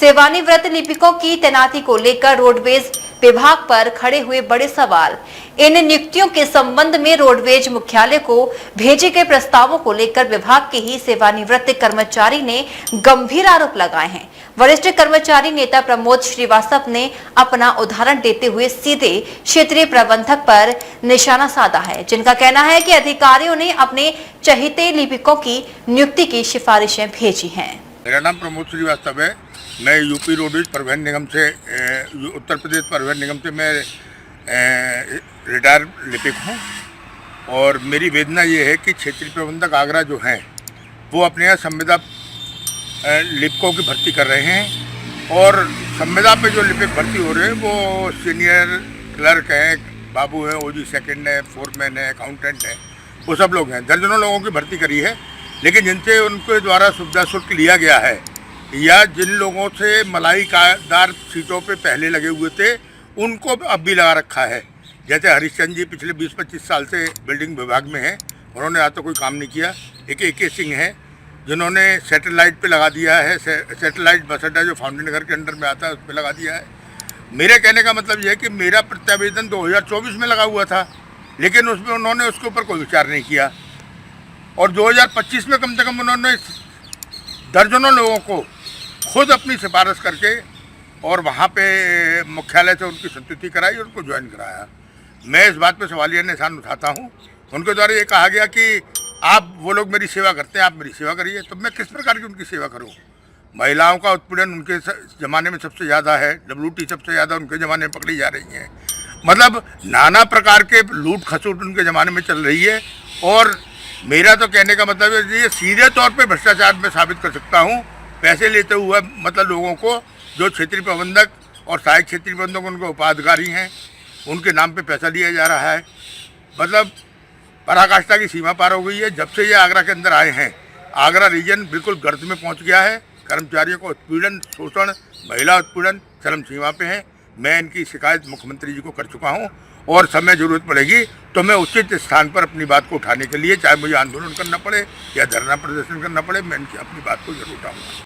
सेवानिवृत्त लिपिकों की तैनाती को लेकर रोडवेज विभाग पर खड़े हुए बड़े सवाल। इन नियुक्तियों के संबंध में रोडवेज मुख्यालय को भेजे गए प्रस्तावों को लेकर विभाग के ही सेवानिवृत्त कर्मचारी ने गंभीर आरोप लगाए हैं। वरिष्ठ कर्मचारी नेता प्रमोद श्रीवास्तव ने अपना उदाहरण देते हुए सीधे क्षेत्रीय प्रबंधक पर निशाना साधा है, जिनका कहना है कि अधिकारियों ने अपने चहेते लिपिकों की नियुक्ति की सिफारिशें भेजी हैं। मेरा नाम प्रमोद श्रीवास्तव है। मैं यूपी रोडवेज परिवहन निगम से उत्तर प्रदेश परिवहन निगम से मैं रिटायर लिपिक हूँ और मेरी वेदना ये है कि क्षेत्रीय प्रबंधक आगरा जो हैं वो अपने यहाँ संविदा लिपिकों की भर्ती कर रहे हैं और संविदा पे जो लिपिक भर्ती हो रहे हैं वो सीनियर क्लर्क हैं, बाबू हैं, ओजी सेकंड है, फोरमैन है, अकाउंटेंट है, वो सब लोग हैं। दर्जनों लोगों की भर्ती करी है, लेकिन जिनसे उनके द्वारा सुविधा शुल्क लिया गया है या जिन लोगों से मलाईदार सीटों पे पहले लगे हुए थे उनको अब भी लगा रखा है। जैसे हरीशचंद्र जी पिछले 20-25 साल से बिल्डिंग विभाग में हैं, उन्होंने आज तो कोई काम नहीं किया। AK सिंह है जिन्होंने सैटेलाइट पे लगा दिया है, सैटेलाइट बस अड्डा जो फाउंटेन नगर के अंडर में आता है उस पर लगा दिया है। मेरे कहने का मतलब यह है कि मेरा प्रत्यावेदन 2024 में लगा हुआ था, लेकिन उसमें उन्होंने उसके ऊपर कोई विचार नहीं किया और 2025 में कम से कम उन्होंने दर्जनों लोगों को खुद अपनी सिफारिश करके और वहाँ पे मुख्यालय से उनकी संतुष्टि कराई और उनको ज्वाइन कराया। मैं इस बात पे सवालिया निशान उठाता हूँ। उनके द्वारा ये कहा गया कि आप वो लोग मेरी सेवा करते हैं, आप मेरी सेवा करिए, तो मैं किस प्रकार की उनकी सेवा करूँ? महिलाओं का उत्पीड़न उनके ज़माने में सबसे ज़्यादा है, WT सबसे ज़्यादा उनके ज़माने में पकड़ी जा रही है। मतलब नाना प्रकार के लूट खसूट उनके ज़माने में चल रही है और मेरा तो कहने का मतलब है ये सीधे तौर पे भ्रष्टाचार में साबित कर सकता हूँ। पैसे लेते हुए मतलब लोगों को जो क्षेत्रीय प्रबंधक और सहायक क्षेत्रीय प्रबंधक उनके उपाधिकारी हैं उनके नाम पे पैसा लिया जा रहा है। मतलब पराकाष्ठा की सीमा पार हो गई है। जब से ये आगरा के अंदर आए हैं आगरा रीजन बिल्कुल गर्त में पहुँच गया है। कर्मचारियों को उत्पीड़न, शोषण, महिला उत्पीड़न चरम सीमा पे है। मैं इनकी शिकायत मुख्यमंत्री जी को कर चुका हूँ और समय ज़रूरत पड़ेगी तो मैं उचित स्थान पर अपनी बात को उठाने के लिए, चाहे मुझे आंदोलन करना पड़े या धरना प्रदर्शन करना पड़े, मैं इनकी अपनी बात को जरूर उठाऊंगा।